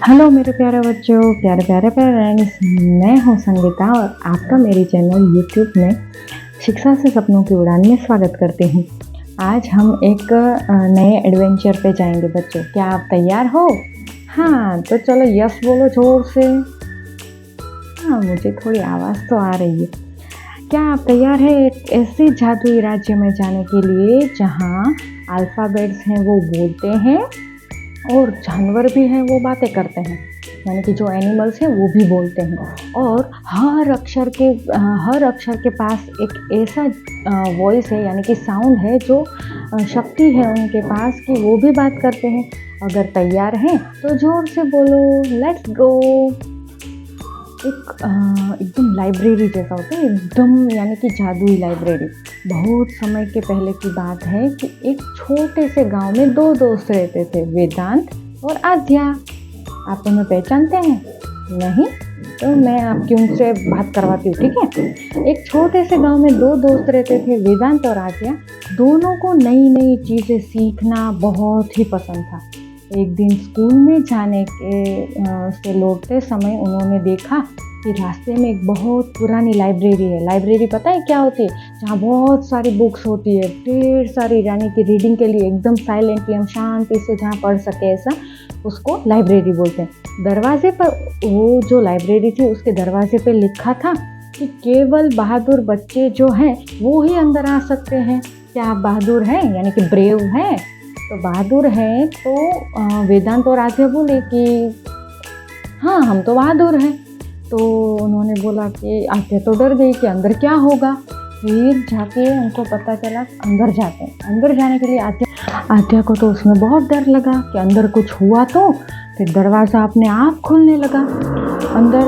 Hello मेरे प्यारे बच्चों, प्यारे प्यारे पेरेंट्स। मैं हूं संगीता और आपका मेरे चैनल यूट्यूब में शिक्षा से सपनों की उड़ान में स्वागत करती हूं। आज हम एक नए एडवेंचर पे जाएंगे बच्चों। क्या आप तैयार हो? हाँ, तो चलो यस बोलो जोर से। हाँ, मुझे थोड़ी आवाज़ तो आ रही है। क्या आप तैयार है एक ऐसे जादुई राज्य में जाने के लिए जहाँ अल्फ़ाबेट्स हैं वो बोलते हैं और जानवर भी हैं वो बातें करते हैं, यानी कि जो एनिमल्स हैं वो भी बोलते हैं, और हर अक्षर के पास एक ऐसा वॉइस है, यानी कि साउंड है, जो शक्ति है उनके पास कि वो भी बात करते हैं। अगर तैयार हैं तो जोर से बोलो, लेट्स गो। एकदम लाइब्रेरी जैसा होता है, एकदम यानी कि जादुई लाइब्रेरी। बहुत समय के पहले की बात है कि एक छोटे से गांव में दो दोस्त रहते थे, वेदांत और आद्या। आप उन्हें पहचानते हैं? नहीं? तो मैं आपकी उनसे बात करवाती हूँ, ठीक है। एक छोटे से गांव में दो दोस्त रहते थे, वेदांत और आद्या। दोनों को नई नई चीज़ें सीखना बहुत ही पसंद था। एक दिन स्कूल में जाने से लौटते समय उन्होंने देखा कि रास्ते में एक बहुत पुरानी लाइब्रेरी है। लाइब्रेरी पता है क्या होती है? जहाँ बहुत सारी बुक्स होती है, ढेर सारी, यानी कि रीडिंग के लिए एकदम साइलेंटली, हम शांति से जहाँ पढ़ सके, ऐसा उसको लाइब्रेरी बोलते हैं। दरवाजे पर, वो जो लाइब्रेरी थी उसके दरवाजे पर लिखा था कि केवल बहादुर बच्चे जो हैं वो ही अंदर आ सकते हैं। क्या आप बहादुर हैं, यानी कि ब्रेव हैं? तो बहादुर हैं तो वेदांत और आद्या बोले कि हाँ, हम तो बहादुर हैं। तो उन्होंने बोला कि आद्या तो डर गई कि अंदर क्या होगा। फिर जाके उनको पता चला अंदर जाते हैं। अंदर जाने के लिए आद्या को तो उसमें बहुत डर लगा कि अंदर कुछ हुआ तो। फिर दरवाज़ा अपने आप खुलने लगा। अंदर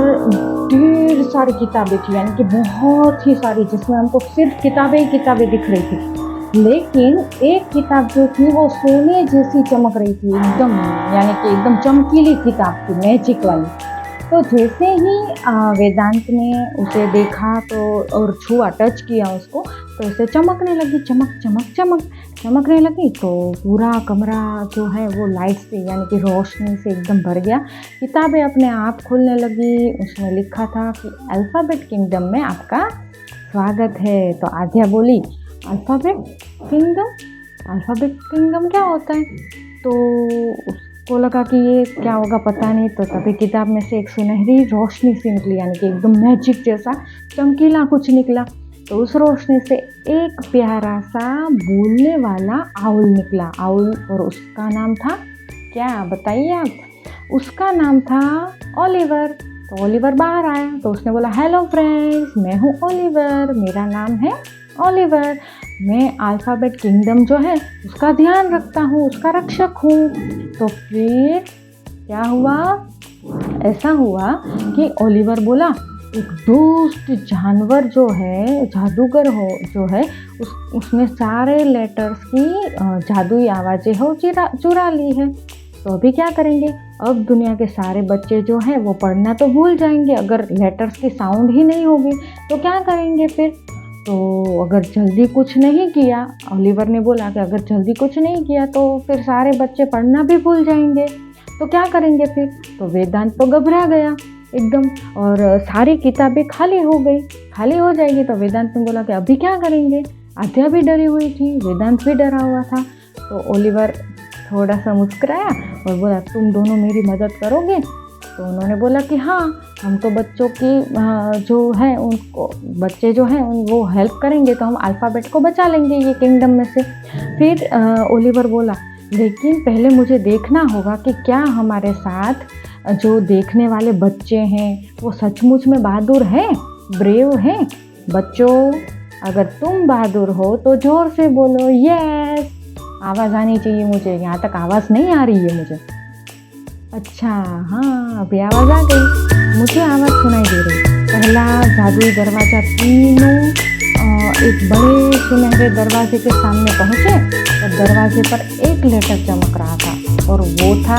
ढेर सारी किताबें थी, यानी कि बहुत ही सारी, जिसमें हमको सिर्फ किताबें ही किताबें दिख रही थी। लेकिन एक किताब जो थी वो सोने जैसी चमक रही थी, एकदम, यानी कि एकदम चमकीली किताब थी, मैजिक वाली। तो जैसे ही वेदांत ने उसे देखा तो और छुआ, टच किया उसको, तो उसे चमकने लगी, चमकने लगी। तो पूरा कमरा जो है वो लाइट से, यानी कि रोशनी से एकदम भर गया। किताबें अपने आप खुलने लगी। उसमें लिखा था कि अल्फ़ाबेट किंगडम में आपका स्वागत है। तो आद्या बोली, अल्फ़ाबेट किंगडम क्या होता है? तो उसको लगा कि ये क्या होगा, पता नहीं। तो तभी किताब में से एक सुनहरी रोशनी सी निकली, यानी कि एकदम मैजिक जैसा चमकीला कुछ निकला। तो उस रोशनी से एक प्यारा सा बोलने वाला आउल निकला। आउल, और उसका नाम था क्या, बताइए आप? उसका नाम था ओलिवर। तो ओलिवर बाहर आया तो उसने बोला, हेलो फ्रेंड्स, मैं हूँ ओलिवर, मेरा नाम है ओलिवर। मैं अल्फ़ाबेट किंगडम जो है उसका ध्यान रखता हूँ, उसका रक्षक हूँ। तो फिर क्या हुआ? ऐसा हुआ कि ओलिवर बोला, एक दोस्त जानवर जो है, जादूगर हो जो है, उसने सारे लेटर्स की जादुई आवाज़ें हो चुरा ली है। तो अभी क्या करेंगे? अब दुनिया के सारे बच्चे जो हैं वो पढ़ना तो भूल जाएंगे अगर लेटर्स की साउंड ही नहीं होगी। तो क्या करेंगे फिर? तो अगर जल्दी कुछ नहीं किया, ओलिवर ने बोला कि अगर जल्दी कुछ नहीं किया तो फिर सारे बच्चे पढ़ना भी भूल जाएंगे। तो क्या करेंगे फिर? तो वेदांत तो घबरा गया एकदम, और सारी किताबें खाली हो गई, खाली हो जाएगी। तो वेदांत ने बोला कि अभी क्या करेंगे? आद्या भी डरी हुई थी, वेदांत भी डरा हुआ था। तो ओलिवर थोड़ा सा मुस्कुराया और बोला, तुम दोनों मेरी मदद करोगे? तो उन्होंने बोला कि हाँ, हम तो बच्चों की जो है उनको, बच्चे जो हैं वो हेल्प करेंगे, तो हम अल्फ़ाबेट को बचा लेंगे ये किंगडम में से। फिर ओलिवर बोला, लेकिन पहले मुझे देखना होगा कि क्या हमारे साथ जो देखने वाले बच्चे हैं वो सचमुच में बहादुर हैं, ब्रेव हैं। बच्चों, अगर तुम बहादुर हो तो ज़ोर से बोलो यस। आवाज़ आनी चाहिए मुझे, यहाँ तक आवाज़ नहीं आ रही है मुझे। अच्छा, हाँ, अभी आवाज़ आ गई, मुझे आवाज़ सुनाई दे रही। पहला जादुई दरवाज़ा, तीनों एक बड़े सुनहरे दरवाजे के सामने पहुँचे और दरवाजे पर एक लेटर चमक रहा था, और वो था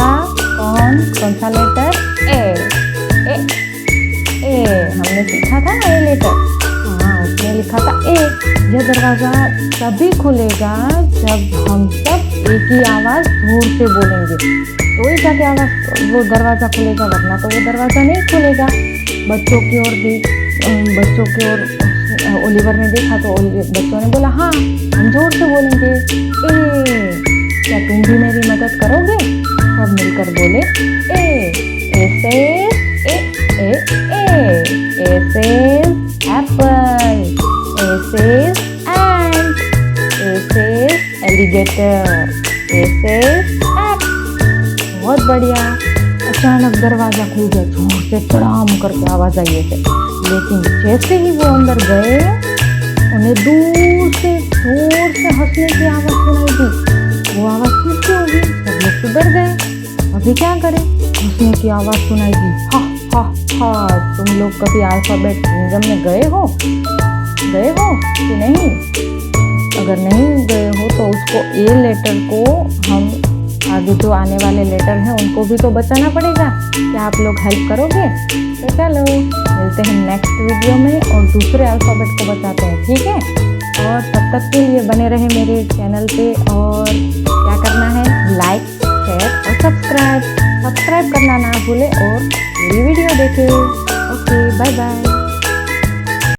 कौन सा लेटर? ए। हमने सीखा था ना ए लेटर। हाँ, उसमें लिखा था ए। यह दरवाज़ा तभी खुलेगा जब हम सब एक ही आवाज़ जोर से बोलेंगे, तो ही जाके आवाज़ वो दरवाज़ा खुलेगा, वरना तो वो दरवाज़ा नहीं खुलेगा। बच्चों की ओर ओलिवर ने देखा तो बच्चों ने बोला हाँ, हम जोर से बोलेंगे ए, क्या तुम भी मेरी मदद करोगे? सब मिलकर बोले ए से ए ए ए से एप्पल, ए से एंट, ए से एलिगेटर, ए से एट। बहुत बढ़िया। अचानक दरवाजा खुल गया, जोर से चढ़ाम करके आवाज आई है। लेकिन जैसे ही वो अंदर गए, उन्हें दूर से जोर से हंसने की आवाज सुनाई दी। वो आवाज फिर से होगी, सब लोग तो डर गए। अभी क्या करें? हंसने की आवाज सुनाई दी, हा हा हा। तुम लोग कभी अल्फाबेट किंगडम में गए हो कि नहीं? अगर नहीं गए हो तो उसको ए लेटर को हम आगे जो आने वाले लेटर हैं उनको भी तो बचाना पड़ेगा। क्या आप लोग हेल्प करोगे? तो चलो मिलते हैं नेक्स्ट वीडियो में और दूसरे अल्फ़ाबेट को बताते हैं, ठीक है? और तब तक के लिए बने रहे मेरे चैनल पे। और क्या करना है? लाइक, शेयर और सब्सक्राइब करना ना भूले और मेरी वीडियो देखें। Okay, bye bye.